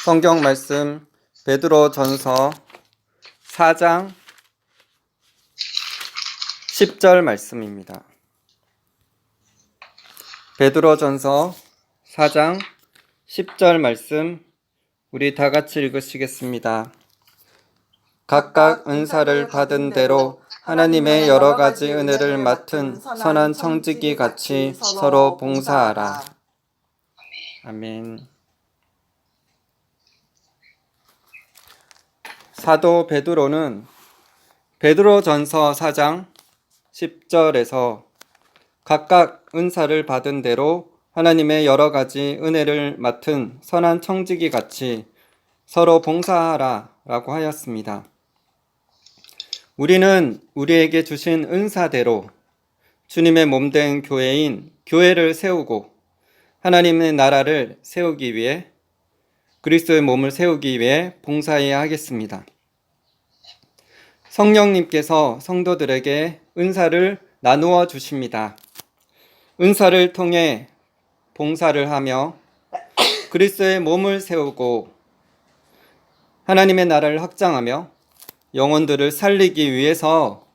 성경 말씀 베드로전서 4장 10절 말씀입니다. 베드로전서 4장 10절 말씀 우리 다 같이 읽으시겠습니다. 각각 은사를 받은 대로 하나님의 여러 가지 은혜를 맡은 선한 청지기 같이 서로 봉사하라. 아멘. 사도 베드로는 베드로전서 4장 10절에서 각각 은사를 받은 대로 하나님의 여러 가지 은혜를 맡은 선한 청지기 같이 서로 봉사하라 라고 하였습니다. 우리는 우리에게 주신 은사대로 주님의 몸된 교회인 교회를 세우고 하나님의 나라를 세우기 위해 그리스도의 몸을 세우기 위해 봉사해야 하겠습니다. 성령님께서 성도들에게 은사를 나누어 주십니다. 은사를 통해 봉사를 하며 그리스도의 몸을 세우고 하나님의 나라를 확장하며 영혼들을 살리기 위해서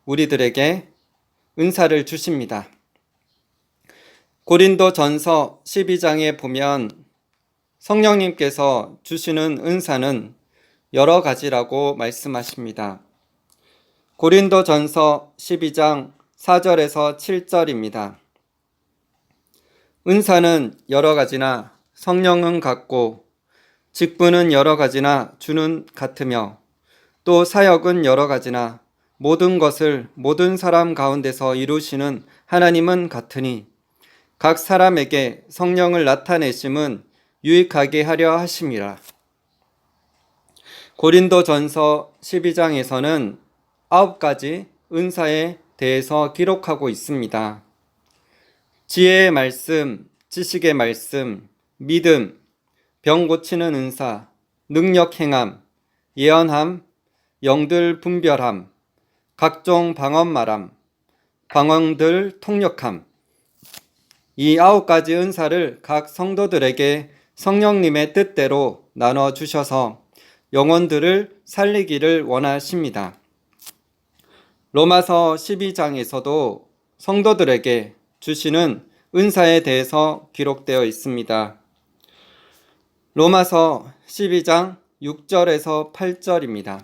우리들에게 은사를 주십니다. 고린도전서 12장에 보면 성령님께서 주시는 은사는 여러 가지라고 말씀하십니다. 고린도전서 12장 4절에서 7절입니다. 은사는 여러 가지나 성령은 같고 직분은 여러 가지나 주는 같으며 또 사역은 여러 가지나 모든 것을 모든 사람 가운데서 이루시는 하나님은 같으니 각 사람에게 성령을 나타내심은 유익하게 하려 하심이라. 고린도전서 12장에서는 9가지 은사에 대해서 기록하고 있습니다. 지혜의 말씀, 지식의 말씀, 믿음, 병 고치는 은사, 능력 행함, 예언함, 영들 분별함, 각종 방언 말함, 방언들 통역함. 이 9가지 은사를 각 성도들에게 성령님의 뜻대로 나눠 주셔서 영혼들을 살리기를 원하십니다. 로마서 12장에서도 성도들에게 주시는 은사에 대해서 기록되어 있습니다. 로마서 12장 6절에서 8절입니다.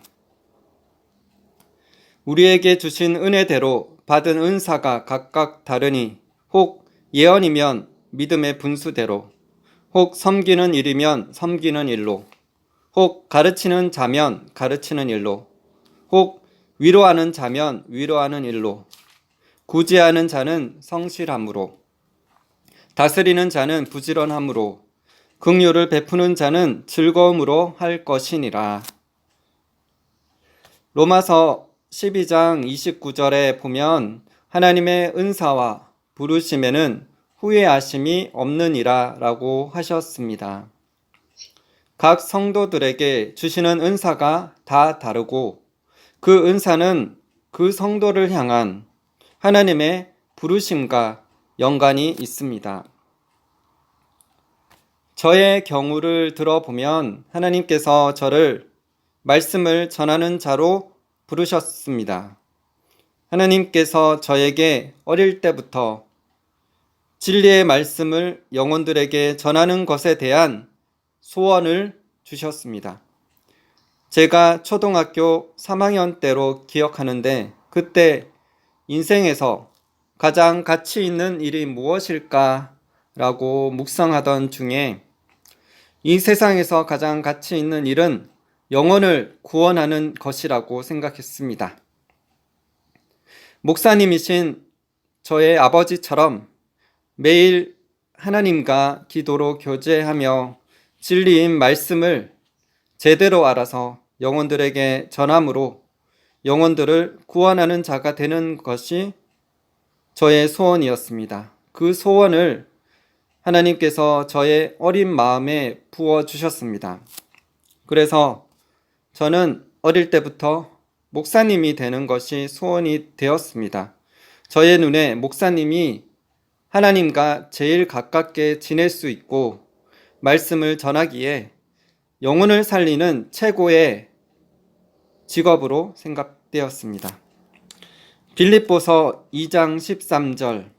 우리에게 주신 은혜대로 받은 은사가 각각 다르니 혹 예언이면 믿음의 분수대로, 혹 섬기는 일이면 섬기는 일로, 혹 가르치는 자면 가르치는 일로, 혹 위로하는 자면 위로하는 일로, 구제하는 자는 성실함으로, 다스리는 자는 부지런함으로, 긍휼을 베푸는 자는 즐거움으로 할 것이니라. 로마서 12장 29절에 보면 하나님의 은사와 부르심에는 후회하심이 없느니라 라고 하셨습니다. 각 성도들에게 주시는 은사가 다 다르고 그 은사는 그 성도를 향한 하나님의 부르심과 연관이 있습니다. 저의 경우를 들어보면 하나님께서 저를 말씀을 전하는 자로 부르셨습니다. 하나님께서 저에게 어릴 때부터 진리의 말씀을 영혼들에게 전하는 것에 대한 소원을 주셨습니다. 제가 초등학교 3학년 때로 기억하는데 그때 인생에서 가장 가치 있는 일이 무엇일까? 라고 묵상하던 중에 이 세상에서 가장 가치 있는 일은 영혼을 구원하는 것이라고 생각했습니다. 목사님이신 저의 아버지처럼 매일 하나님과 기도로 교제하며 진리인 말씀을 제대로 알아서 영혼들에게 전함으로 영혼들을 구원하는 자가 되는 것이 저의 소원이었습니다. 그 소원을 하나님께서 저의 어린 마음에 부어주셨습니다. 그래서 저는 어릴 때부터 목사님이 되는 것이 소원이 되었습니다. 저의 눈에 목사님이 하나님과 제일 가깝게 지낼 수 있고 말씀을 전하기에 영혼을 살리는 최고의 직업으로 생각되었습니다. 빌립보서 2장 13절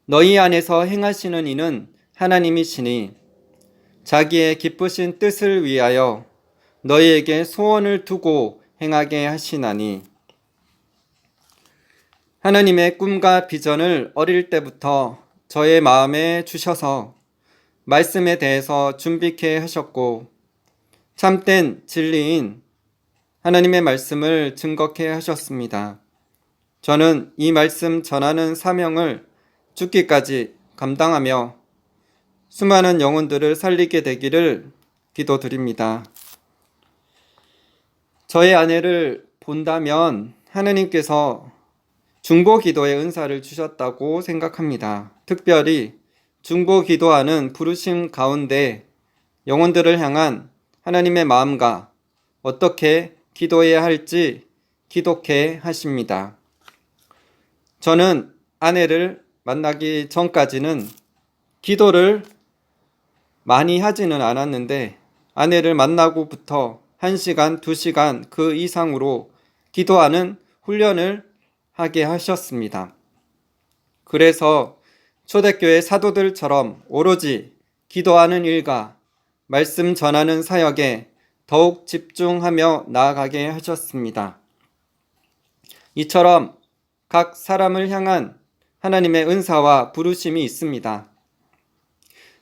너희 안에서 행하시는 이는 하나님이시니 자기의 기쁘신 뜻을 위하여 너희에게 소원을 두고 행하게 하시나니. 하나님의 꿈과 비전을 어릴 때부터 저의 마음에 주셔서 말씀에 대해서 준비케 하셨고 참된 진리인 하나님의 말씀을 증거케 하셨습니다. 저는 이 말씀 전하는 사명을 죽기까지 감당하며 수많은 영혼들을 살리게 되기를 기도드립니다. 저의 아내를 본다면 하나님께서 중보 기도의 은사를 주셨다고 생각합니다. 특별히 중보 기도하는 부르심 가운데 영혼들을 향한 하나님의 마음과 어떻게 기도해야 할지 기독해 하십니다. 저는 아내를 만나기 전까지는 기도를 많이 하지는 않았는데 아내를 만나고부터 1시간, 2시간 그 이상으로 기도하는 훈련을 하게 하셨습니다. 그래서 초대교회 사도들처럼 오로지 기도하는 일과 말씀 전하는 사역에 더욱 집중하며 나아가게 하셨습니다. 이처럼 각 사람을 향한 하나님의 은사와 부르심이 있습니다.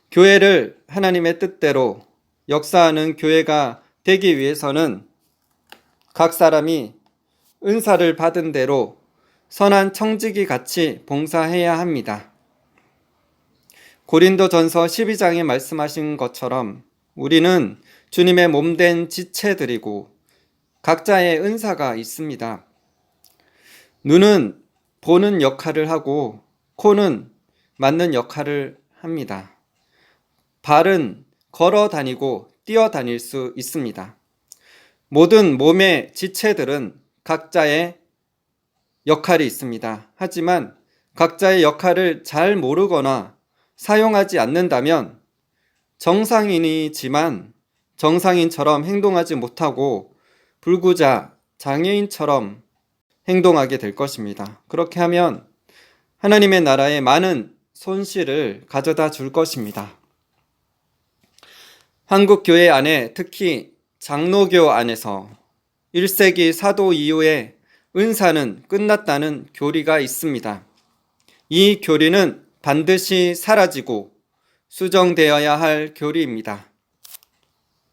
교회를 하나님의 뜻대로 역사하는 교회가 되기 위해서는 각 사람이 은사를 받은 대로 선한 청지기 같이 봉사해야 합니다. 고린도전서 12장에 말씀하신 것처럼 우리는 주님의 몸된 지체들이고 각자의 은사가 있습니다. 눈은 보는 역할을 하고 코는 맞는 역할을 합니다. 발은 걸어 다니고 뛰어 다닐 수 있습니다. 모든 몸의 지체들은 각자의 역할이 있습니다. 하지만 각자의 역할을 잘 모르거나 사용하지 않는다면 정상인이지만 정상인처럼 행동하지 못하고 불구자, 장애인처럼 행동하게 될 것입니다. 그렇게 하면 하나님의 나라에 많은 손실을 가져다 줄 것입니다. 한국 교회 안에 특히 장로교 안에서 1세기 사도 이후에 은사는 끝났다는 교리가 있습니다. 이 교리는 반드시 사라지고 수정되어야 할 교리입니다.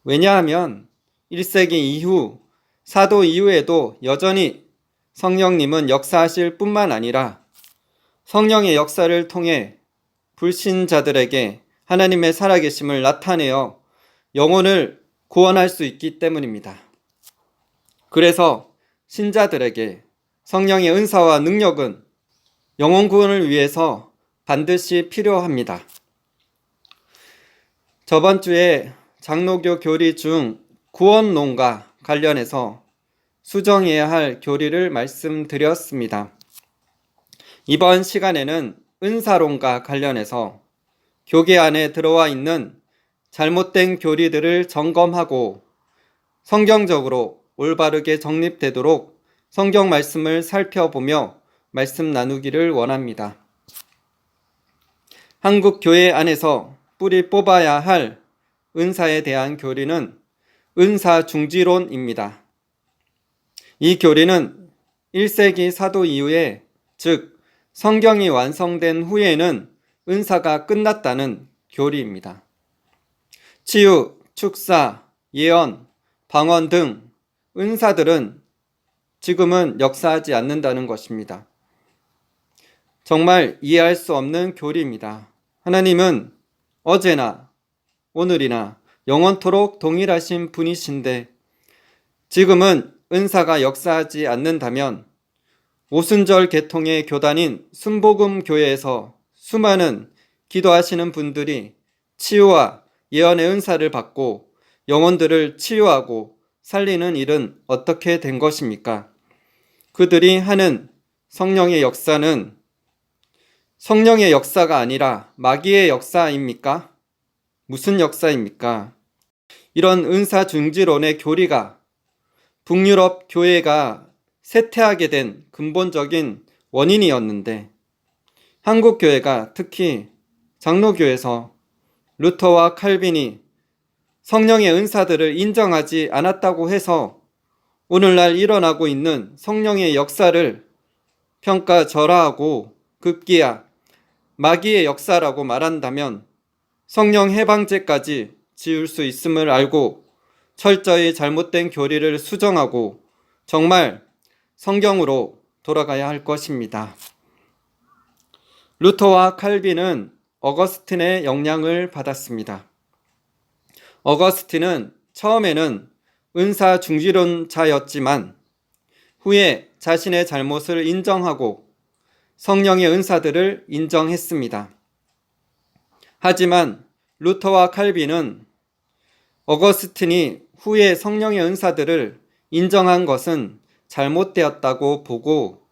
왜냐하면 1세기 이후 사도 이후에도 여전히 성령님은 역사하실 뿐만 아니라 성령의 역사를 통해 불신자들에게 하나님의 살아계심을 나타내어 영혼을 구원할 수 있기 때문입니다. 그래서 신자들에게 성령의 은사와 능력은 영혼 구원을 위해서 반드시 필요합니다. 저번 주에 장로교 교리 중 구원론과 관련해서 수정해야 할 교리를 말씀드렸습니다. 이번 시간에는 은사론과 관련해서 교계 안에 들어와 있는 잘못된 교리들을 점검하고 성경적으로 올바르게 정립되도록 성경 말씀을 살펴보며 말씀 나누기를 원합니다. 한국 교회 안에서 뿌리 뽑아야 할 은사에 대한 교리는 은사 중지론입니다. 이 교리는 1세기 사도 이후에, 즉 성경이 완성된 후에는 은사가 끝났다는 교리입니다. 치유, 축사, 예언, 방언 등 은사들은 지금은 역사하지 않는다는 것입니다. 정말 이해할 수 없는 교리입니다. 하나님은 어제나 오늘이나 영원토록 동일하신 분이신데 지금은 은사가 역사하지 않는다면 오순절 계통의 교단인 순복음 교회에서 수많은 기도하시는 분들이 치유와 예언의 은사를 받고 영혼들을 치유하고 살리는 일은 어떻게 된 것입니까? 그들이 하는 성령의 역사는 성령의 역사가 아니라 마귀의 역사입니까? 무슨 역사입니까? 이런 은사 중지론의 교리가 북유럽 교회가 쇠퇴하게 된 근본적인 원인이었는데, 한국 교회가 특히 장로교에서 루터와 칼빈이 성령의 은사들을 인정하지 않았다고 해서 오늘날 일어나고 있는 성령의 역사를 평가절하하고 급기야 마귀의 역사라고 말한다면 성령 해방죄까지 지을 수 있음을 알고 철저히 잘못된 교리를 수정하고 정말 성경으로 돌아가야 할 것입니다. 루터와 칼빈은 어거스틴의 영향을 받았습니다. 어거스틴은 처음에는 은사 중지론자였지만 후에 자신의 잘못을 인정하고 성령의 은사들을 인정했습니다. 하지만 루터와 칼빈은 어거스틴이 후에 성령의 은사들을 인정한 것은 잘못되었다고 보고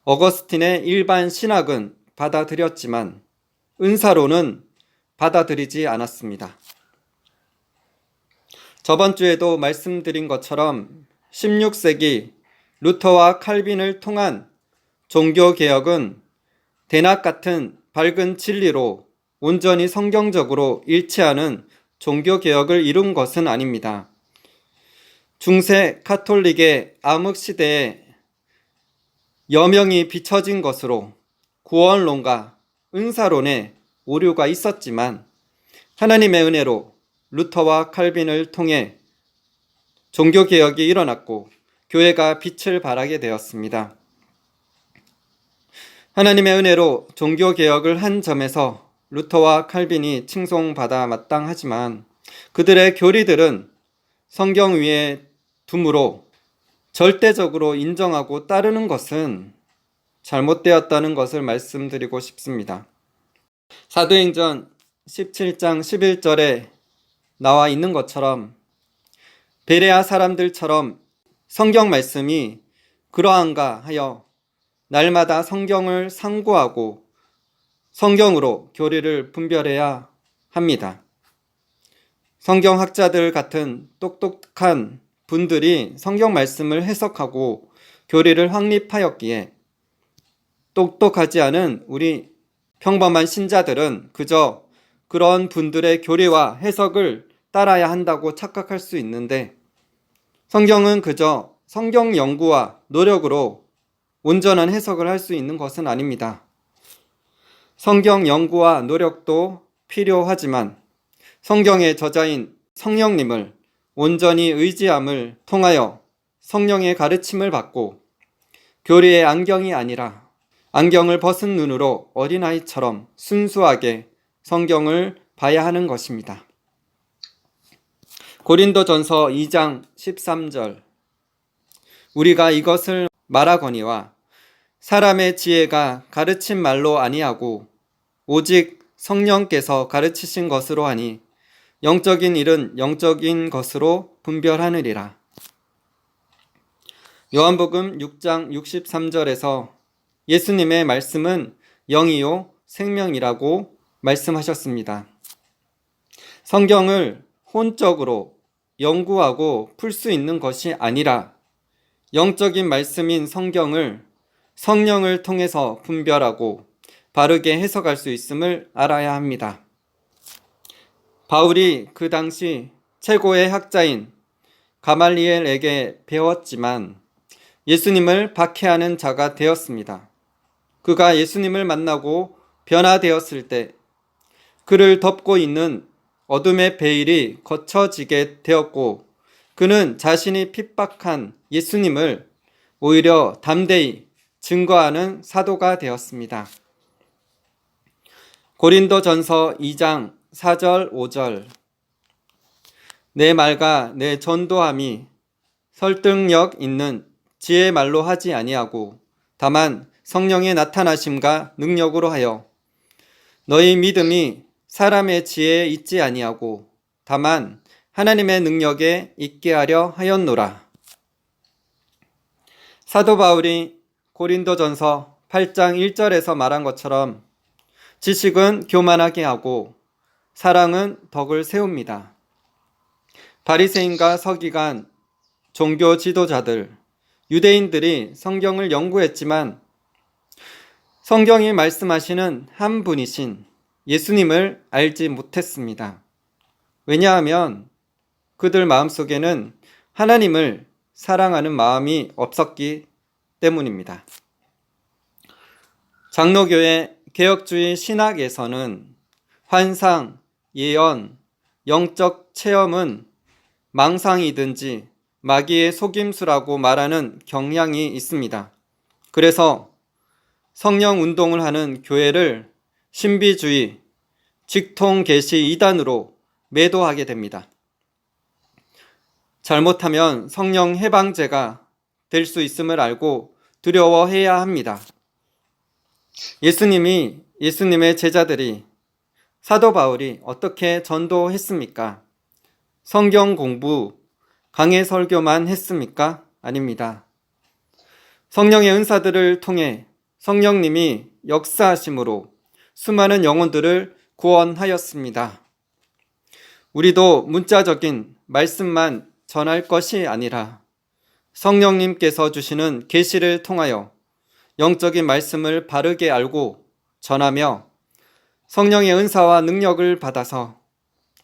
어거스틴의 일반 신학은 받아들였지만 은사로는 받아들이지 않았습니다. 저번 주에도 말씀드린 것처럼 16세기 루터와 칼빈을 통한 종교개혁은 대낮 같은 밝은 진리로 온전히 성경적으로 일치하는 종교개혁을 이룬 것은 아닙니다. 중세 카톨릭의 암흑시대에 여명이 비춰진 것으로 구원론과 은사론에 오류가 있었지만 하나님의 은혜로 루터와 칼빈을 통해 종교개혁이 일어났고 교회가 빛을 발하게 되었습니다. 하나님의 은혜로 종교개혁을 한 점에서 루터와 칼빈이 칭송받아 마땅하지만 그들의 교리들은 성경 위에 둠으로 절대적으로 인정하고 따르는 것은 잘못되었다는 것을 말씀드리고 싶습니다. 사도행전 17장 11절에 나와 있는 것처럼 베레아 사람들처럼 성경 말씀이 그러한가 하여 날마다 성경을 상고하고 성경으로 교리를 분별해야 합니다. 성경학자들 같은 똑똑한 분들이 성경 말씀을 해석하고 교리를 확립하였기에 똑똑하지 않은 우리 평범한 신자들은 그저 그런 분들의 교리와 해석을 따라야 한다고 착각할 수 있는데 성경은 그저 성경 연구와 노력으로 온전한 해석을 할 수 있는 것은 아닙니다. 성경 연구와 노력도 필요하지만 성경의 저자인 성령님을 온전히 의지함을 통하여 성령의 가르침을 받고 교리의 안경이 아니라 안경을 벗은 눈으로 어린아이처럼 순수하게 성경을 봐야 하는 것입니다. 고린도전서 2장 13절 우리가 이것을 말하거니와 사람의 지혜가 가르친 말로 아니하고 오직 성령께서 가르치신 것으로 하니 영적인 일은 영적인 것으로 분별하느니라. 요한복음 6장 63절에서 예수님의 말씀은 영이요 생명이라고 말씀하셨습니다. 성경을 혼적으로 연구하고 풀 수 있는 것이 아니라 영적인 말씀인 성경을 성령을 통해서 분별하고 바르게 해석할 수 있음을 알아야 합니다. 바울이 그 당시 최고의 학자인 가말리엘에게 배웠지만 예수님을 박해하는 자가 되었습니다. 그가 예수님을 만나고 변화되었을 때 그를 덮고 있는 어둠의 베일이 거쳐지게 되었고 그는 자신이 핍박한 예수님을 오히려 담대히 증거하는 사도가 되었습니다. 고린도전서 2장 4절 5절 내 말과 내 전도함이 설득력 있는 지혜의 말로 하지 아니하고 다만 성령의 나타나심과 능력으로 하여 너희 믿음이 사람의 지혜에 있지 아니하고 다만 하나님의 능력에 있게 하려 하였노라. 사도 바울이 고린도전서 8장 1절에서 말한 것처럼 지식은 교만하게 하고 사랑은 덕을 세웁니다. 바리새인과 서기관, 종교 지도자들, 유대인들이 성경을 연구했지만 성경이 말씀하시는 한 분이신 예수님을 알지 못했습니다. 왜냐하면 그들 마음속에는 하나님을 사랑하는 마음이 없었기 때문입니다. 장로교의 개혁주의 신학에서는 환상, 예언, 영적 체험은 망상이든지 마귀의 속임수라고 말하는 경향이 있습니다. 그래서 성령 운동을 하는 교회를 신비주의, 직통계시 이단으로 매도하게 됩니다. 잘못하면 성령 해방제가 될 수 있음을 알고 두려워해야 합니다. 예수님의 제자들이 사도 바울이 어떻게 전도했습니까? 성경 공부, 강해 설교만 했습니까? 아닙니다. 성령의 은사들을 통해 성령님이 역사하심으로 수많은 영혼들을 구원하였습니다. 우리도 문자적인 말씀만 전할 것이 아니라 성령님께서 주시는 계시를 통하여 영적인 말씀을 바르게 알고 전하며 성령의 은사와 능력을 받아서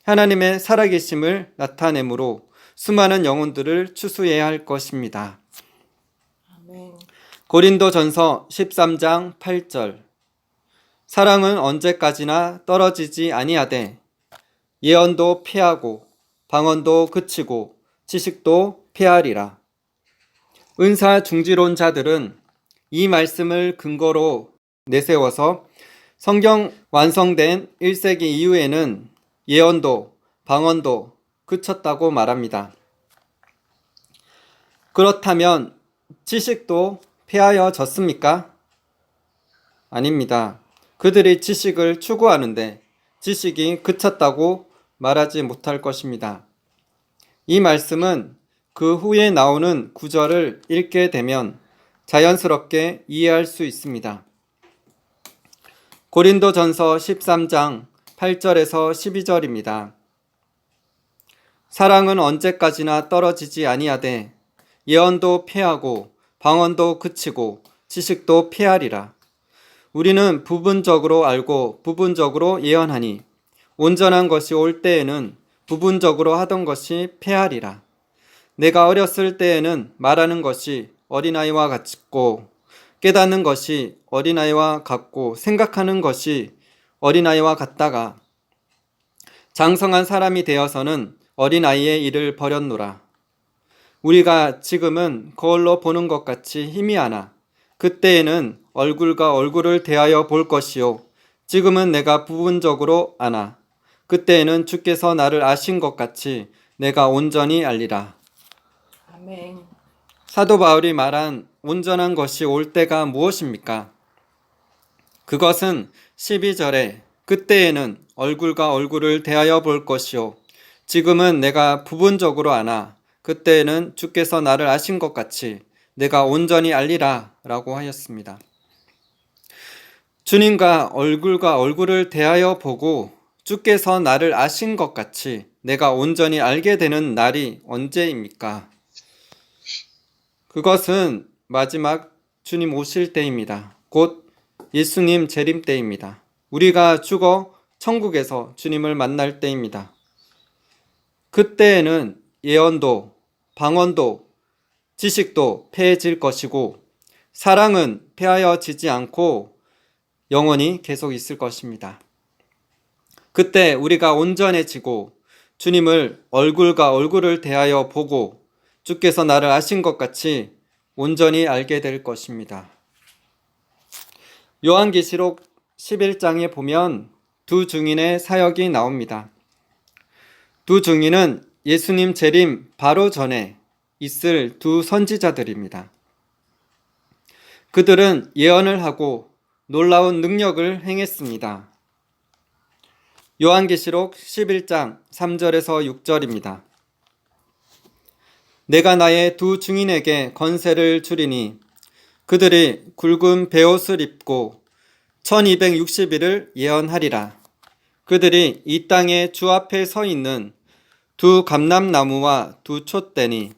하나님의 살아계심을 나타내므로 수많은 영혼들을 추수해야 할 것입니다. 아멘. 고린도전서 13장 8절 사랑은 언제까지나 떨어지지 아니하되 예언도 패하고 방언도 그치고 지식도 패하리라. 은사 중지론자들은 이 말씀을 근거로 내세워서 성경 완성된 1세기 이후에는 예언도 방언도 그쳤다고 말합니다. 그렇다면 지식도 패하여졌습니까? 아닙니다. 그들이 지식을 추구하는데 지식이 그쳤다고 말하지 못할 것입니다. 이 말씀은 그 후에 나오는 구절을 읽게 되면 자연스럽게 이해할 수 있습니다. 고린도전서 13장 8절에서 12절입니다. 사랑은 언제까지나 떨어지지 아니하되 예언도 패하고 방언도 그치고 지식도 패하리라. 우리는 부분적으로 알고 부분적으로 예언하니 온전한 것이 올 때에는 부분적으로 하던 것이 패하리라. 내가 어렸을 때에는 말하는 것이 어린아이와 같고 깨닫는 것이 어린아이와 같고 생각하는 것이 어린아이와 같다가 장성한 사람이 되어서는 어린아이의 일을 버렸노라. 우리가 지금은 거울로 보는 것 같이 희미하나 그때에는 얼굴과 얼굴을 대하여 볼 것이요 지금은 내가 부분적으로 아나 그때에는 주께서 나를 아신 것 같이 내가 온전히 알리라. 아멘. 사도 바울이 말한 온전한 것이 올 때가 무엇입니까? 그것은 12절에 그때에는 얼굴과 얼굴을 대하여 볼 것이요 지금은 내가 부분적으로 아나 그때에는 주께서 나를 아신 것 같이 내가 온전히 알리라 라고 하였습니다. 주님과 얼굴을 대하여 보고 주께서 나를 아신 것 같이 내가 온전히 알게 되는 날이 언제입니까? 그것은 마지막 주님 오실 때입니다. 곧 예수님 재림 때입니다. 우리가 죽어 천국에서 주님을 만날 때입니다. 그때에는 예언도 방언도 지식도 패해질 것이고 사랑은 패하여지지 않고 영원히 계속 있을 것입니다. 그때 우리가 온전해지고 주님을 얼굴과 얼굴을 대하여 보고 주께서 나를 아신 것 같이 온전히 알게 될 것입니다. 요한계시록 11장에 보면 두 증인의 사역이 나옵니다. 두 증인은 예수님 재림 바로 전에 있을 두 선지자들입니다. 그들은 예언을 하고 놀라운 능력을 행했습니다. 요한계시록 11장 3절에서 6절입니다. 내가 나의 두 증인에게 권세를 주리니 그들이 굵은 베옷을 입고 1260일을 예언하리라. 그들이 이 땅에 주 앞에 서 있는 두 감람나무와 두 촛대니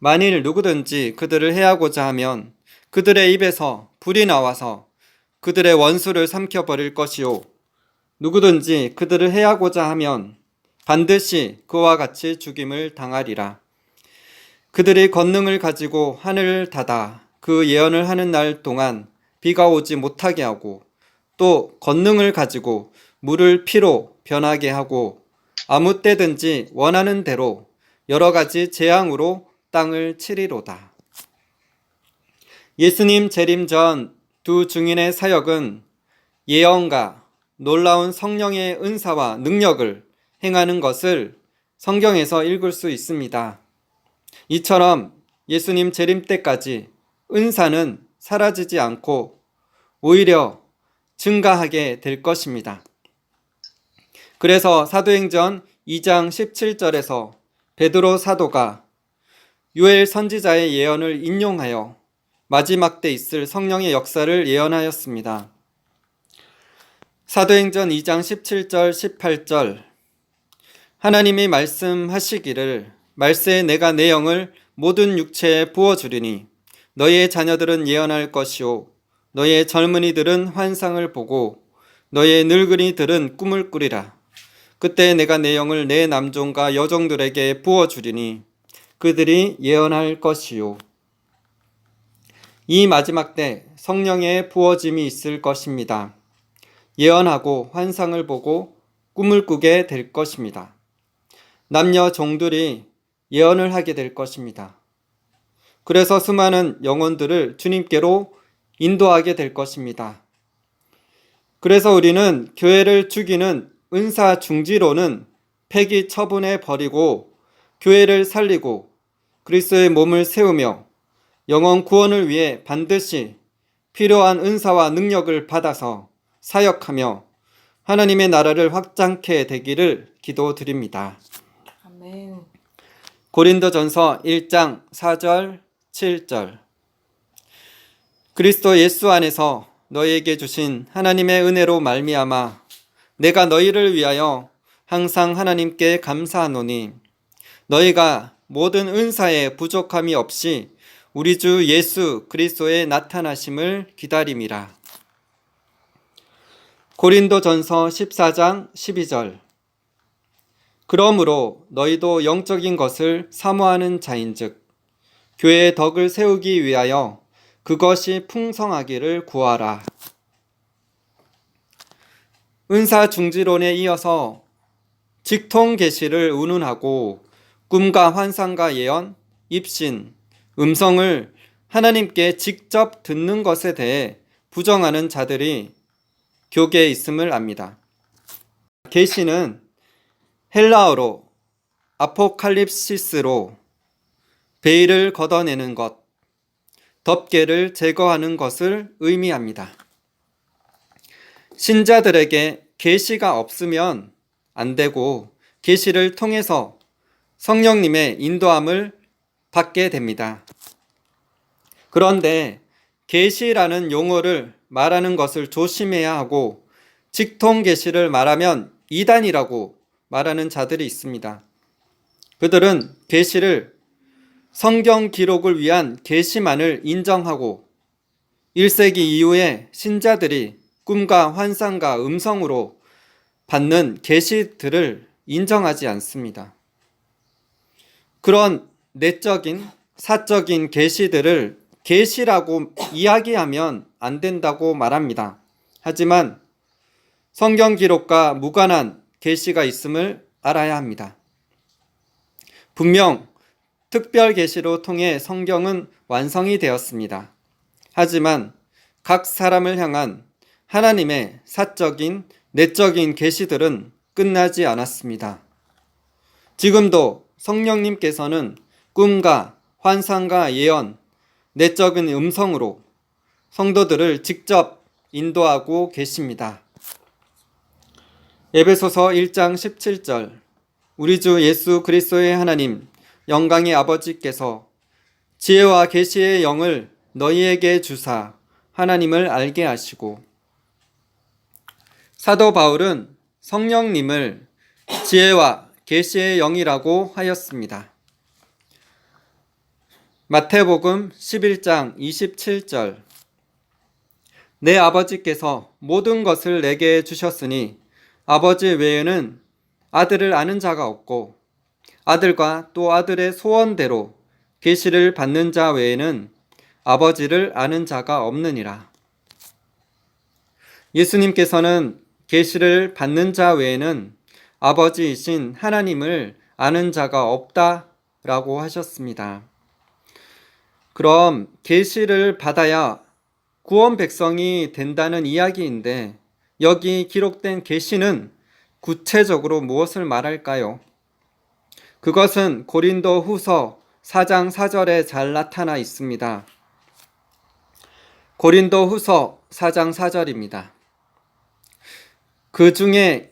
만일 누구든지 그들을 해하고자 하면 그들의 입에서 불이 나와서 그들의 원수를 삼켜버릴 것이요 누구든지 그들을 해하고자 하면 반드시 그와 같이 죽임을 당하리라. 그들이 권능을 가지고 하늘을 닫아 그 예언을 하는 날 동안 비가 오지 못하게 하고 또 권능을 가지고 물을 피로 변하게 하고 아무 때든지 원하는 대로 여러 가지 재앙으로 땅을 치리로다. 예수님 재림 전 두 증인의 사역은 예언과 놀라운 성령의 은사와 능력을 행하는 것을 성경에서 읽을 수 있습니다. 이처럼 예수님 재림 때까지 은사는 사라지지 않고 오히려 증가하게 될 것입니다. 그래서 사도행전 2장 17절에서 베드로 사도가 요엘 선지자의 예언을 인용하여 마지막 때 있을 성령의 역사를 예언하였습니다. 사도행전 2장 17절 18절 하나님이 말씀하시기를 말세에 내가 내 영을 모든 육체에 부어주리니 너희의 자녀들은 예언할 것이요 너희의 젊은이들은 환상을 보고 너희의 늙은이들은 꿈을 꾸리라. 그때 내가 내 영을 내 남종과 여종들에게 부어주리니 그들이 예언할 것이요. 이 마지막 때 성령의 부어짐이 있을 것입니다. 예언하고 환상을 보고 꿈을 꾸게 될 것입니다. 남녀 종들이 예언을 하게 될 것입니다. 그래서 수많은 영혼들을 주님께로 인도하게 될 것입니다. 그래서 우리는 교회를 죽이는 은사 중지로는 폐기 처분해 버리고 교회를 살리고 그리스도의 몸을 세우며 영혼 구원을 위해 반드시 필요한 은사와 능력을 받아서 사역하며 하나님의 나라를 확장케 되기를 기도드립니다. 아멘. 고린도전서 1장 4절 7절 그리스도 예수 안에서 너희에게 주신 하나님의 은혜로 말미암아 내가 너희를 위하여 항상 하나님께 감사하노니 너희가 모든 은사에 부족함이 없이 우리 주 예수 그리스도의 나타나심을 기다림이라. 고린도전서 14장 12절 그러므로 너희도 영적인 것을 사모하는 자인즉 교회의 덕을 세우기 위하여 그것이 풍성하기를 구하라. 은사 중지론에 이어서 직통 계시를 운운하고 꿈과 환상과 예언, 입신, 음성을 하나님께 직접 듣는 것에 대해 부정하는 자들이 교계에 있음을 압니다. 계시는 헬라어로 아포칼립시스로 베일을 걷어내는 것, 덮개를 제거하는 것을 의미합니다. 신자들에게 계시가 없으면 안 되고 계시를 통해서 성령님의 인도함을 받게 됩니다. 그런데 계시라는 용어를 말하는 것을 조심해야 하고 직통 계시를 말하면 이단이라고 말하는 자들이 있습니다. 그들은 계시를 성경 기록을 위한 계시만을 인정하고 1세기 이후에 신자들이 꿈과 환상과 음성으로 받는 계시들을 인정하지 않습니다. 그런 내적인 사적인 계시들을 계시라고 이야기하면 안 된다고 말합니다. 하지만 성경 기록과 무관한 계시가 있음을 알아야 합니다. 분명 특별 계시로 통해 성경은 완성이 되었습니다. 하지만 각 사람을 향한 하나님의 사적인 내적인 계시들은 끝나지 않았습니다. 지금도 성령님께서는 꿈과 환상과 예언, 내적인 음성으로 성도들을 직접 인도하고 계십니다. 에베소서 1장 17절 우리 주 예수 그리스도의 하나님 영광의 아버지께서 지혜와 계시의 영을 너희에게 주사 하나님을 알게 하시고 사도 바울은 성령님을 지혜와 계시의 영이라고 하였습니다. 마태복음 11장 27절. 내 아버지께서 모든 것을 내게 주셨으니 아버지 외에는 아들을 아는 자가 없고 아들과 또 아들의 소원대로 계시를 받는 자 외에는 아버지를 아는 자가 없느니라. 예수님께서는 계시를 받는 자 외에는 아버지이신 하나님을 아는 자가 없다라고 하셨습니다. 그럼 계시를 받아야 구원 백성이 된다는 이야기인데 여기 기록된 계시는 구체적으로 무엇을 말할까요? 그것은 고린도 후서 4장 4절에 잘 나타나 있습니다. 고린도 후서 4장 4절입니다. 그 중에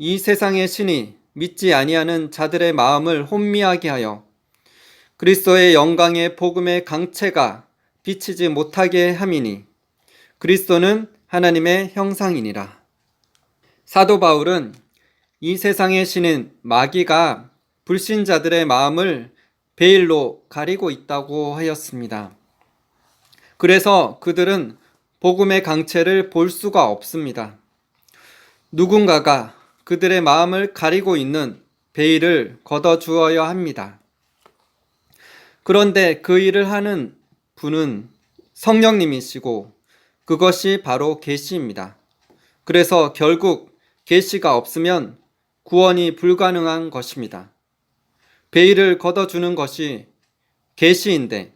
이 세상의 신이 믿지 아니하는 자들의 마음을 혼미하게 하여 그리스도의 영광의 복음의 강체가 비치지 못하게 함이니 그리스도는 하나님의 형상이니라. 사도 바울은 이 세상의 신은 마귀가 불신자들의 마음을 베일로 가리고 있다고 하였습니다. 그래서 그들은 복음의 강체를 볼 수가 없습니다. 누군가가 그들의 마음을 가리고 있는 베일을 걷어주어야 합니다. 그런데 그 일을 하는 분은 성령님이시고 그것이 바로 계시입니다. 그래서 결국 계시가 없으면 구원이 불가능한 것입니다. 베일을 걷어주는 것이 계시인데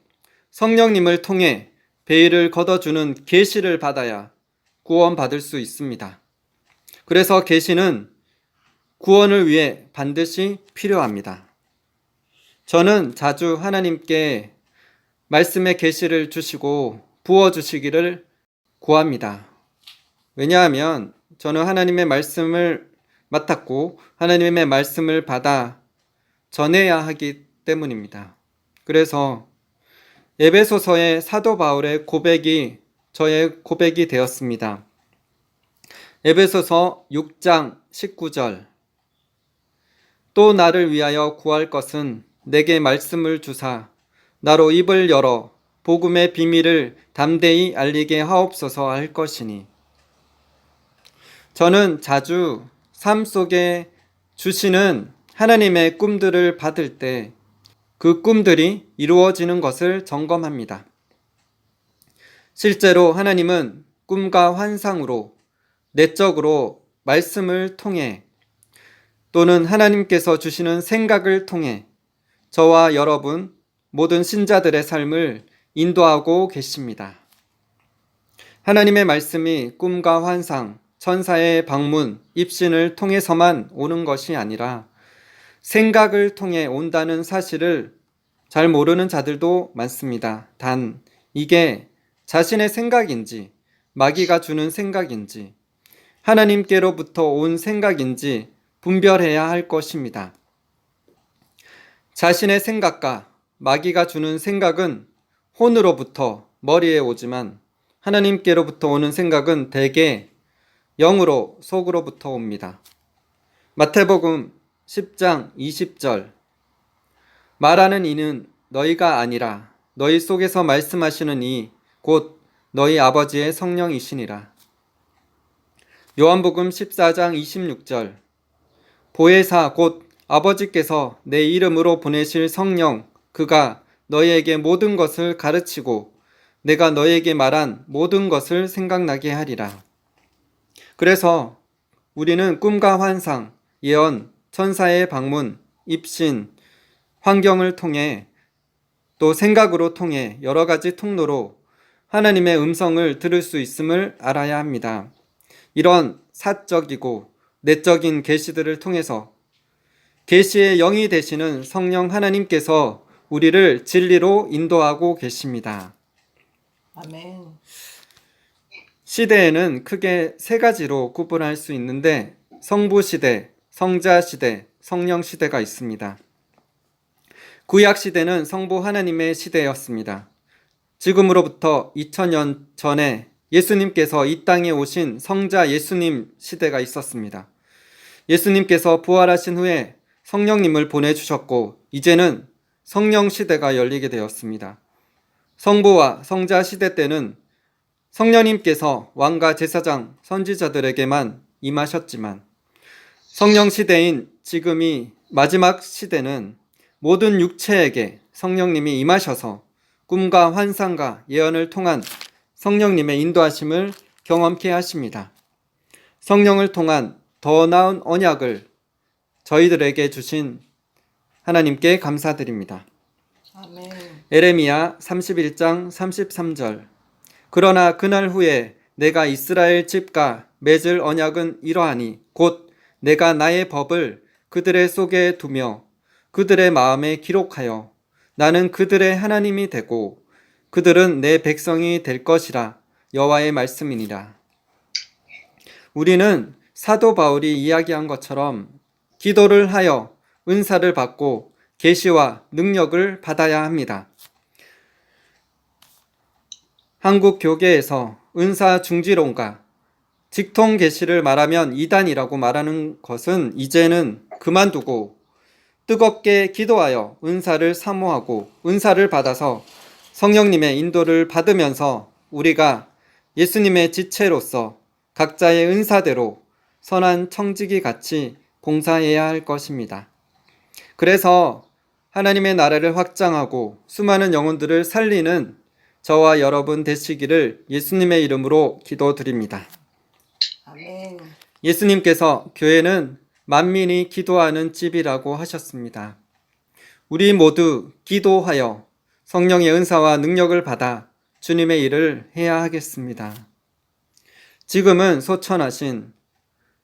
성령님을 통해 베일을 걷어주는 계시를 받아야 구원받을 수 있습니다. 그래서 계시는 구원을 위해 반드시 필요합니다. 저는 자주 하나님께 말씀의 계시를 주시고 부어주시기를 구합니다. 왜냐하면 저는 하나님의 말씀을 맡았고 하나님의 말씀을 받아 전해야 하기 때문입니다. 그래서 에베소서의 사도 바울의 고백이 저의 고백이 되었습니다. 에베소서 6장 19절. 또 나를 위하여 구할 것은 내게 말씀을 주사 나로 입을 열어 복음의 비밀을 담대히 알리게 하옵소서 할 것이니. 저는 자주 삶 속에 주시는 하나님의 꿈들을 받을 때 그 꿈들이 이루어지는 것을 점검합니다. 실제로 하나님은 꿈과 환상으로 내적으로 말씀을 통해 또는 하나님께서 주시는 생각을 통해 저와 여러분 모든 신자들의 삶을 인도하고 계십니다. 하나님의 말씀이 꿈과 환상, 천사의 방문, 입신을 통해서만 오는 것이 아니라 생각을 통해 온다는 사실을 잘 모르는 자들도 많습니다. 단 이게 자신의 생각인지 마귀가 주는 생각인지 하나님께로부터 온 생각인지 분별해야 할 것입니다. 자신의 생각과 마귀가 주는 생각은 혼으로부터 머리에 오지만 하나님께로부터 오는 생각은 대개 영으로 속으로부터 옵니다. 마태복음 10장 20절. 말하는 이는 너희가 아니라 너희 속에서 말씀하시는 이 곧 너희 아버지의 성령이시니라. 요한복음 14장 26절. 보혜사 곧 아버지께서 내 이름으로 보내실 성령 그가 너희에게 모든 것을 가르치고 내가 너희에게 말한 모든 것을 생각나게 하리라. 그래서 우리는 꿈과 환상, 예언, 천사의 방문, 입신, 환경을 통해 또 생각으로 통해 여러 가지 통로로 하나님의 음성을 들을 수 있음을 알아야 합니다. 이런 사적이고 내적인 계시들을 통해서 계시의 영이 되시는 성령 하나님께서 우리를 진리로 인도하고 계십니다. 아멘. 시대에는 크게 세 가지로 구분할 수 있는데 성부 시대, 성자 시대, 성령 시대가 있습니다. 구약 시대는 성부 하나님의 시대였습니다. 지금으로부터 2000년 전에 예수님께서 이 땅에 오신 성자 예수님 시대가 있었습니다. 예수님께서 부활하신 후에 성령님을 보내주셨고 이제는 성령 시대가 열리게 되었습니다. 성부와 성자 시대 때는 성령님께서 왕과 제사장, 선지자들에게만 임하셨지만 성령 시대인 지금이 마지막 시대는 모든 육체에게 성령님이 임하셔서 꿈과 환상과 예언을 통한 성령님의 인도하심을 경험케 하십니다. 성령을 통한 더 나은 언약을 저희들에게 주신 하나님께 감사드립니다. 아멘. 에레미야 31장 33절. 그러나 그날 후에 내가 이스라엘 집과 맺을 언약은 이러하니 곧 내가 나의 법을 그들의 속에 두며 그들의 마음에 기록하여 나는 그들의 하나님이 되고 그들은 내 백성이 될 것이라 여호와의 말씀이니라. 우리는 사도 바울이 이야기한 것처럼 기도를 하여 은사를 받고 계시와 능력을 받아야 합니다. 한국 교계에서 은사 중지론과 직통 계시를 말하면 이단이라고 말하는 것은 이제는 그만두고 뜨겁게 기도하여 은사를 사모하고 은사를 받아서 성령님의 인도를 받으면서 우리가 예수님의 지체로서 각자의 은사대로 선한 청지기 같이 봉사해야 할 것입니다. 그래서 하나님의 나라를 확장하고 수많은 영혼들을 살리는 저와 여러분 되시기를 예수님의 이름으로 기도드립니다. 아멘. 예수님께서 교회는 만민이 기도하는 집이라고 하셨습니다. 우리 모두 기도하여 성령의 은사와 능력을 받아 주님의 일을 해야 하겠습니다. 지금은 소천하신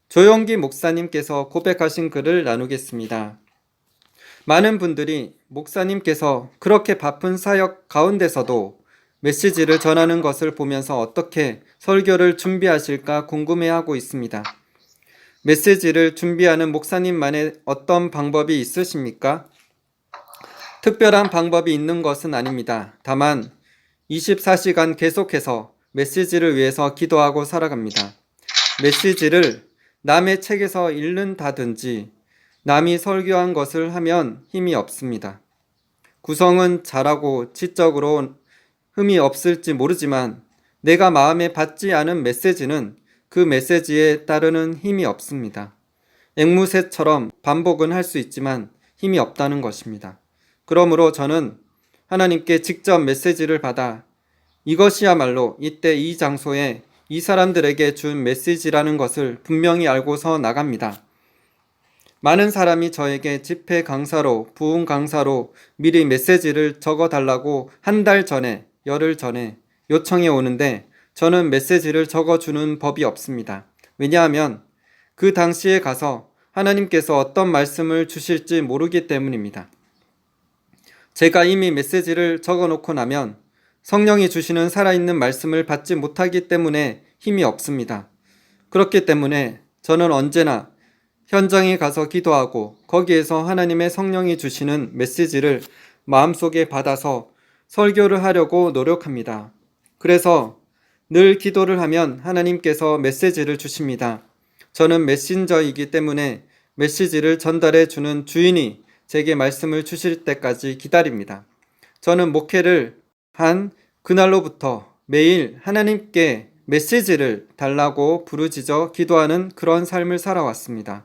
조용기 목사님께서 고백하신 글을 나누겠습니다. 많은 분들이 목사님께서 그렇게 바쁜 사역 가운데서도 메시지를 전하는 것을 보면서 어떻게 설교를 준비하실까 궁금해하고 있습니다. 메시지를 준비하는 목사님만의 어떤 방법이 있으십니까? 특별한 방법이 있는 것은 아닙니다. 다만 24시간 계속해서 메시지를 위해서 기도하고 살아갑니다. 메시지를 남의 책에서 읽는다든지 남이 설교한 것을 하면 힘이 없습니다. 구성은 잘하고 지적으로 흠이 없을지 모르지만 내가 마음에 받지 않은 메시지는 그 메시지에 따르는 힘이 없습니다. 앵무새처럼 반복은 할 수 있지만 힘이 없다는 것입니다. 그러므로 저는 하나님께 직접 메시지를 받아 이것이야말로 이때 이 장소에 이 사람들에게 준 메시지라는 것을 분명히 알고서 나갑니다. 많은 사람이 저에게 집회 강사로, 부흥 강사로 미리 메시지를 적어달라고 한 달 전에, 열흘 전에 요청해 오는데 저는 메시지를 적어주는 법이 없습니다. 왜냐하면 그 당시에 가서 하나님께서 어떤 말씀을 주실지 모르기 때문입니다. 제가 이미 메시지를 적어놓고 나면 성령이 주시는 살아있는 말씀을 받지 못하기 때문에 힘이 없습니다. 그렇기 때문에 저는 언제나 현장에 가서 기도하고 거기에서 하나님의 성령이 주시는 메시지를 마음속에 받아서 설교를 하려고 노력합니다. 그래서 늘 기도를 하면 하나님께서 메시지를 주십니다. 저는 메신저이기 때문에 메시지를 전달해 주는 주인이 제게 말씀을 주실 때까지 기다립니다. 저는 목회를 한 그날로부터 매일 하나님께 메시지를 달라고 부르짖어 기도하는 그런 삶을 살아왔습니다.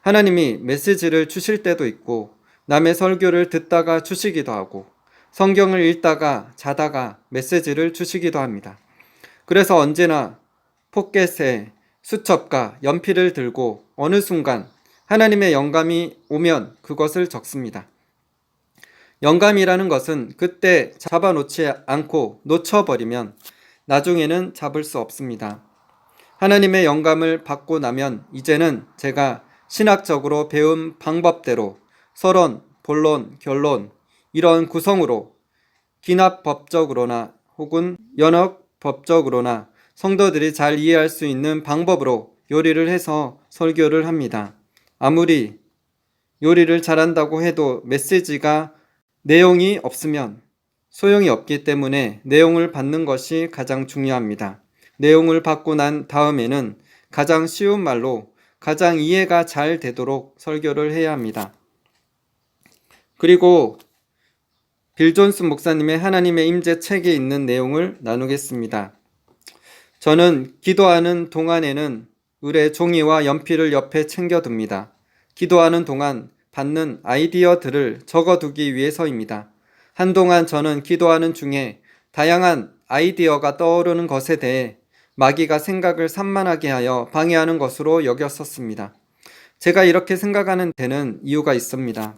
하나님이 메시지를 주실 때도 있고 남의 설교를 듣다가 주시기도 하고 성경을 읽다가 자다가 메시지를 주시기도 합니다. 그래서 언제나 포켓에 수첩과 연필을 들고 어느 순간 하나님의 영감이 오면 그것을 적습니다. 영감이라는 것은 그때 잡아놓지 않고 놓쳐버리면 나중에는 잡을 수 없습니다. 하나님의 영감을 받고 나면 이제는 제가 신학적으로 배운 방법대로 서론, 본론, 결론 이런 구성으로 기납법적으로나 혹은 연역법적으로나 성도들이 잘 이해할 수 있는 방법으로 요리를 해서 설교를 합니다. 아무리 요리를 잘한다고 해도 메시지가 내용이 없으면 소용이 없기 때문에 내용을 받는 것이 가장 중요합니다. 내용을 받고 난 다음에는 가장 쉬운 말로 가장 이해가 잘 되도록 설교를 해야 합니다. 그리고 빌 존슨 목사님의 하나님의 임재 책에 있는 내용을 나누겠습니다. 저는 기도하는 동안에는 의뢰 종이와 연필을 옆에 챙겨둡니다. 기도하는 동안 받는 아이디어들을 적어두기 위해서입니다. 한동안 저는 기도하는 중에 다양한 아이디어가 떠오르는 것에 대해 마귀가 생각을 산만하게 하여 방해하는 것으로 여겼었습니다. 제가 이렇게 생각하는 데는 이유가 있습니다.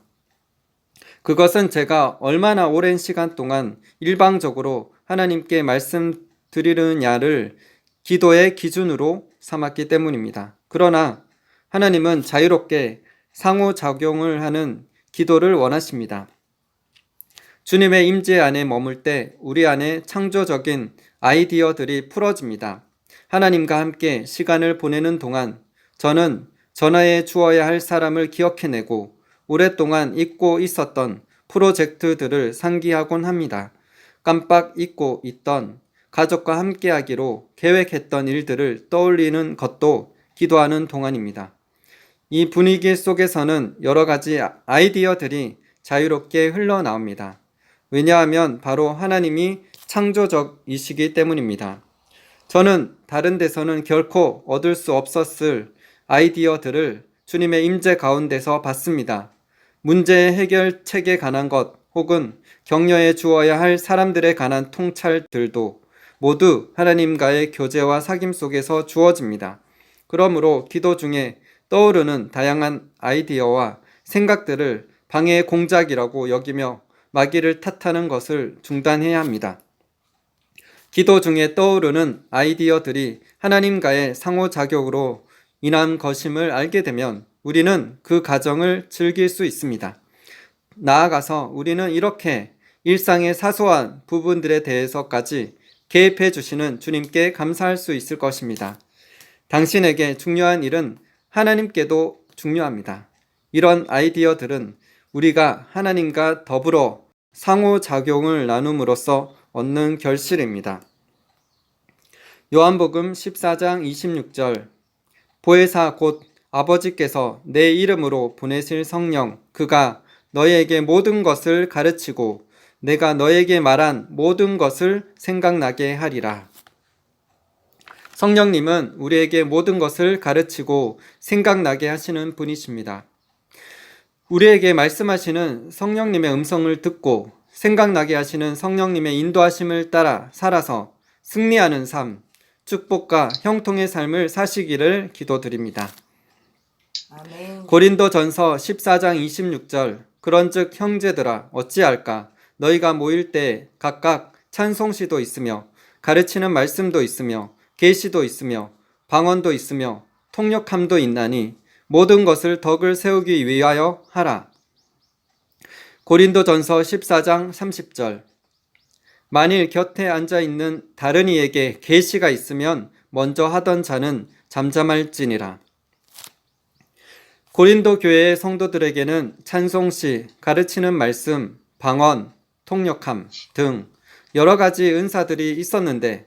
그것은 제가 얼마나 오랜 시간 동안 일방적으로 하나님께 말씀드리느냐를 기도의 기준으로 삼았기 때문입니다. 그러나 하나님은 자유롭게 상호작용을 하는 기도를 원하십니다. 주님의 임재 안에 머물 때 우리 안에 창조적인 아이디어들이 풀어집니다. 하나님과 함께 시간을 보내는 동안 저는 전화해 주어야 할 사람을 기억해내고 오랫동안 잊고 있었던 프로젝트들을 상기하곤 합니다. 깜빡 잊고 있던 가족과 함께하기로 계획했던 일들을 떠올리는 것도 기도하는 동안입니다. 이 분위기 속에서는 여러 가지 아이디어들이 자유롭게 흘러나옵니다. 왜냐하면 바로 하나님이 창조적이시기 때문입니다. 저는 다른 데서는 결코 얻을 수 없었을 아이디어들을 주님의 임재 가운데서 받습니다. 문제의 해결책에 관한 것 혹은 격려해 주어야 할 사람들에 관한 통찰들도 모두 하나님과의 교제와 사귐 속에서 주어집니다. 그러므로 기도 중에 떠오르는 다양한 아이디어와 생각들을 방해의 공작이라고 여기며 마귀를 탓하는 것을 중단해야 합니다. 기도 중에 떠오르는 아이디어들이 하나님과의 상호작용으로 인한 것임을 알게 되면 우리는 그 과정을 즐길 수 있습니다. 나아가서 우리는 이렇게 일상의 사소한 부분들에 대해서까지 개입해 주시는 주님께 감사할 수 있을 것입니다. 당신에게 중요한 일은 하나님께도 중요합니다. 이런 아이디어들은 우리가 하나님과 더불어 상호작용을 나눔으로써 얻는 결실입니다. 요한복음 14장 26절 보혜사 곧 아버지께서 내 이름으로 보내실 성령 그가 너희에게 모든 것을 가르치고 내가 너에게 말한 모든 것을 생각나게 하리라. 성령님은 우리에게 모든 것을 가르치고 생각나게 하시는 분이십니다. 우리에게 말씀하시는 성령님의 음성을 듣고 생각나게 하시는 성령님의 인도하심을 따라 살아서 승리하는 삶, 축복과 형통의 삶을 사시기를 기도드립니다. 아멘. 고린도전서 14장 26절 그런즉 형제들아 어찌할까 너희가 모일 때 각각 찬송시도 있으며 가르치는 말씀도 있으며 계시도 있으며 방언도 있으며 통역함도 있나니 모든 것을 덕을 세우기 위하여 하라. 고린도전서 14장 30절 만일 곁에 앉아있는 다른 이에게 계시가 있으면 먼저 하던 자는 잠잠할지니라. 고린도 교회의 성도들에게는 찬송시, 가르치는 말씀, 방언, 통역함 등 여러 가지 은사들이 있었는데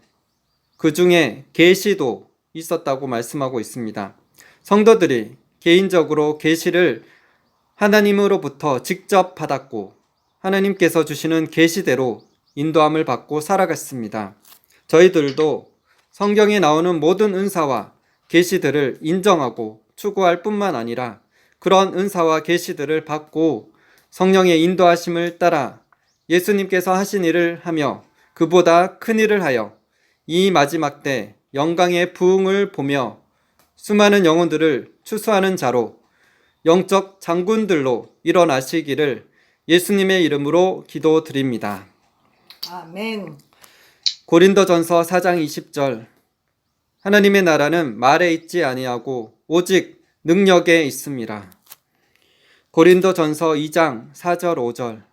그 중에 계시도 있었다고 말씀하고 있습니다. 성도들이 개인적으로 계시를 하나님으로부터 직접 받았고 하나님께서 주시는 계시대로 인도함을 받고 살아갔습니다. 저희들도 성경에 나오는 모든 은사와 계시들을 인정하고 추구할 뿐만 아니라 그런 은사와 계시들을 받고 성령의 인도하심을 따라 예수님께서 하신 일을 하며 그보다 큰 일을 하여 이 마지막 때 영광의 부흥을 보며 수많은 영혼들을 추수하는 자로 영적 장군들로 일어나시기를 예수님의 이름으로 기도드립니다. 아멘. 고린도전서 4장 20절 하나님의 나라는 말에 있지 아니하고 오직 능력에 있습니다. 고린도전서 2장 4절 5절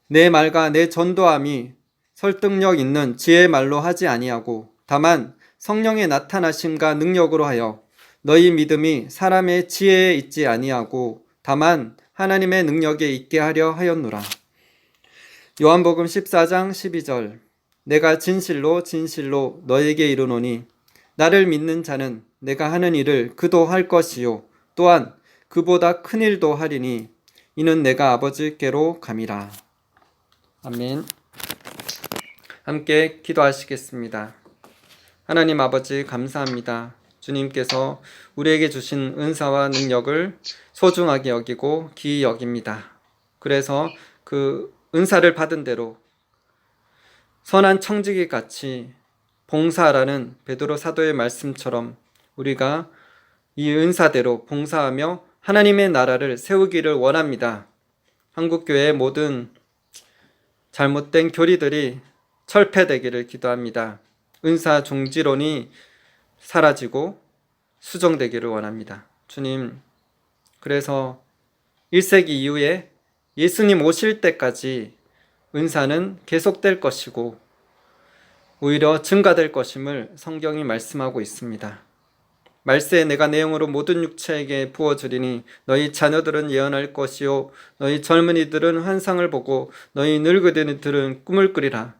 내 말과 내 전도함이 설득력 있는 지혜의 말로 하지 아니하고 다만 성령의 나타나심과 능력으로 하여 너희 믿음이 사람의 지혜에 있지 아니하고 다만 하나님의 능력에 있게 하려 하였노라. 요한복음 14장 12절 내가 진실로 진실로 너에게 이르노니 나를 믿는 자는 내가 하는 일을 그도 할 것이요 또한 그보다 큰 일도 하리니 이는 내가 아버지께로 감이라. 아멘. 함께 기도하시겠습니다. 하나님 아버지 감사합니다. 주님께서 우리에게 주신 은사와 능력을 소중하게 여기고 귀히 여깁니다. 그래서 그 은사를 받은 대로 선한 청지기 같이 봉사하라는 베드로 사도의 말씀처럼 우리가 이 은사대로 봉사하며 하나님의 나라를 세우기를 원합니다. 한국교회의 모든 잘못된 교리들이 철폐되기를 기도합니다. 은사 종지론이 사라지고 수정되기를 원합니다. 주님, 그래서 1세기 이후에 예수님 오실 때까지 은사는 계속될 것이고 오히려 증가될 것임을 성경이 말씀하고 있습니다. 말세에 내가 내 영으로 모든 육체에게 부어주리니 너희 자녀들은 예언할 것이요 너희 젊은이들은 환상을 보고 너희 늙은이들은 꿈을 꾸리라.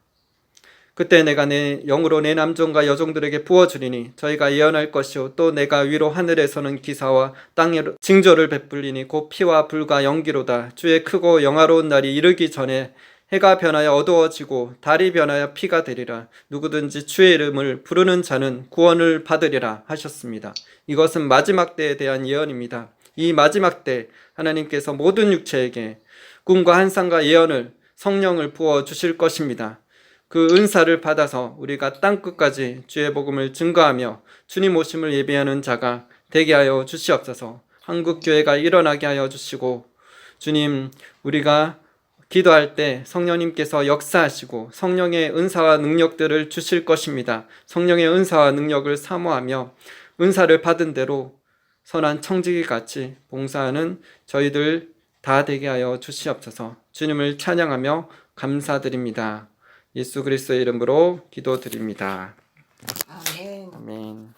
그때 내가 내 영으로 내 남종과 여종들에게 부어주리니 저희가 예언할 것이요 또 내가 위로 하늘에서는 기사와 땅에 징조를 베풀리니 곧 피와 불과 연기로다. 주의 크고 영화로운 날이 이르기 전에 해가 변하여 어두워지고 달이 변하여 피가 되리라. 누구든지 주의 이름을 부르는 자는 구원을 받으리라 하셨습니다. 이것은 마지막 때에 대한 예언입니다. 이 마지막 때 하나님께서 모든 육체에게 꿈과 환상과 예언을 성령을 부어 주실 것입니다. 그 은사를 받아서 우리가 땅끝까지 주의 복음을 증거하며 주님 오심을 예비하는 자가 되게 하여 주시옵소서. 한국교회가 일어나게 하여 주시고 주님, 우리가 기도할 때 성령님께서 역사하시고 성령의 은사와 능력들을 주실 것입니다. 성령의 은사와 능력을 사모하며 은사를 받은 대로 선한 청지기 같이 봉사하는 저희들 다 되게 하여 주시옵소서. 주님을 찬양하며 감사드립니다. 예수 그리스도의 이름으로 기도드립니다. 아멘. 아멘.